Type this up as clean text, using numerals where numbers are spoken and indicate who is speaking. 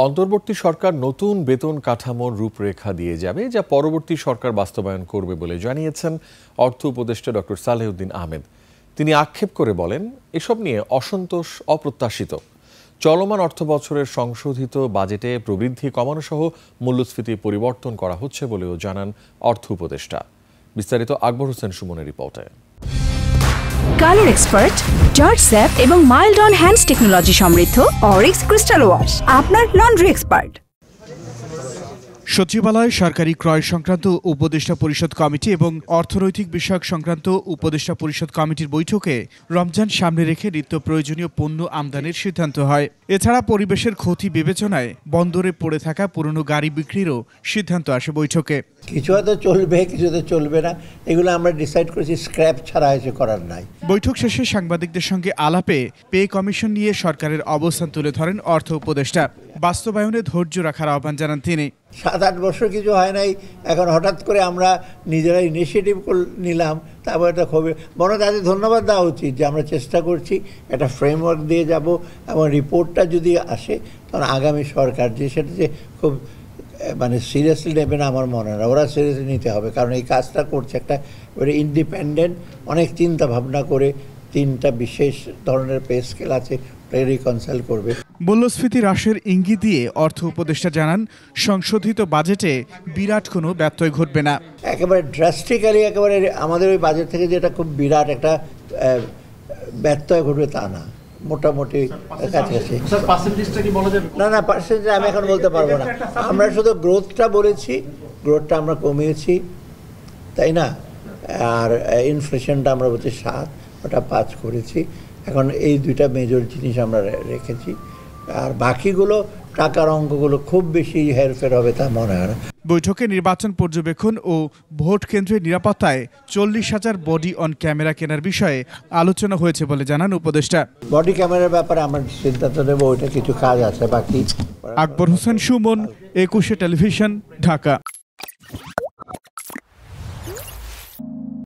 Speaker 1: অন্তর্বর্তী সরকার নতুন বেতন কাঠামোর রূপরেখা দিয়ে যাবে, যা পরবর্তী সরকার বাস্তবায়ন করবে বলে জানিয়েছেন অর্থ উপদেষ্টা ডক্টর সালেহউদ্দিন আহমেদ। তিনি আক্ষেপ করে বলেন, এসব নিয়ে অসন্তোষ অপ্রত্যাশিত। চলমান অর্থবছরের সংশোধিত বাজেটে প্রবৃদ্ধি কমানো সহ মূল্যস্ফীতি পরিবর্তন করা হচ্ছে বলেও জানান অর্থ উপদেষ্টা। বিস্তারিত আকবর হোসেন সুমনের রিপোর্টে।
Speaker 2: কালার এক্সপার্ট, জর্জ স্যাপ এবং মাইল্ড অন হ্যান্ডস টেকনোলজি সমৃদ্ধ অরিক্স ক্রিস্টাল ওয়াশ আপনার লন্ড্রি এক্সপার্ট।
Speaker 3: সচিবালয় সরকারি ক্রয় সংক্রান্ত উপদেষ্টা পরিষদ কমিটি এবং অর্থনৈতিক বিষয়ক সংক্রান্ত উপদেষ্টা পরিষদ কমিটির বৈঠকে রমজান সামনে রেখে নিত্য প্রয়োজনীয় পণ্য আমদানির সিদ্ধান্ত হয়। এছাড়া পরিবেশের ক্ষতি বিবেচনায় বন্দরে পড়ে থাকা পুরনো গাড়ি বিক্রিরও সিদ্ধান্ত আসে বৈঠকে।
Speaker 4: কিছু হয়তো চলবে, কিছু হয়তো চলবে না, এগুলো আমরা ডিসাইড করেছি, স্ক্র্যাপ ছাড়া কিছু করার নাই।
Speaker 3: বৈঠক শেষে সাংবাদিকদের সঙ্গে আলাপে পে কমিশন নিয়ে সরকারের অবস্থান তুলে ধরেন অর্থ উপদেষ্টা। বাস্তবায়নে ধৈর্য রাখার আহ্বান জানান তিনি।
Speaker 4: 7-8 বছর কিছু হয় নাই, এখন হঠাৎ করে আমরা নিজেরা ইনিশিয়েটিভ নিলাম, তারপর একটা খুবই মনে তাদের ধন্যবাদ দেওয়া উচিত যে আমরা চেষ্টা করছি, একটা ফ্রেমওয়ার্ক দিয়ে যাব এবং রিপোর্টটা যদি আসে তখন আগামী সরকার সেটা যে খুব সিরিয়াসলি নেবে না আমার মনে হয়, ওরা সিরিয়াসলি নিতে হবে, কারণ এই কাজটা করছে একটা ইন্ডিপেন্ডেন্ট, অনেক চিন্তা ভাবনা করে 3টা বিশেষ ধরনের পে স্কেল আছে, রিকনসাইল করবে।
Speaker 3: মূল্যস্ফীতি হ্রাসের ইঙ্গিত দিয়ে অর্থ উপদেষ্টা জানান, সংশোধিত বাজেটে বিরাট কোনো ব্যত্যয় ঘটবে না। একেবারে
Speaker 4: ড্রাস্টিক্যালি একেবারে আমাদের ওই বাজেট থেকে যেটা খুব বিরাট একটা ব্যত্যয় ঘটবে তা না, মোটামুটি কাছাকাছি। না পার্সেন্টেজ আমি এখন বলতে পারবো না। আমরা শুধু গ্রোথটা বলেছি, গ্রোথটা আমরা কমিয়েছি, তাই না? আর ইনফ্লেশনটা আমরা বলছি 7, ওটা 5 করেছি। এখন এই 2টা মেজর জিনিস আমরা রেখেছি, আর বাকিগুলো টাকার অঙ্কগুলো খুব বেশি হেরফের হবে তা মনে হয় না।
Speaker 3: বৈঠকে নির্বাচন পর্যবেক্ষণ ও ভোট কেন্দ্রের নিরাপত্তায় 40,000 বডি অন ক্যামেরা কেনার বিষয়ে আলোচনা হয়েছে বলে জানান উপদেষ্টা।
Speaker 4: বডি ক্যামেরার ব্যাপারে আমরা সিদ্ধান্ত নেব, ওইটা কিছু কাজ আছে বাকি।
Speaker 3: আকবর হোসেন সুমন, 21 টেলিভিশন, ঢাকা।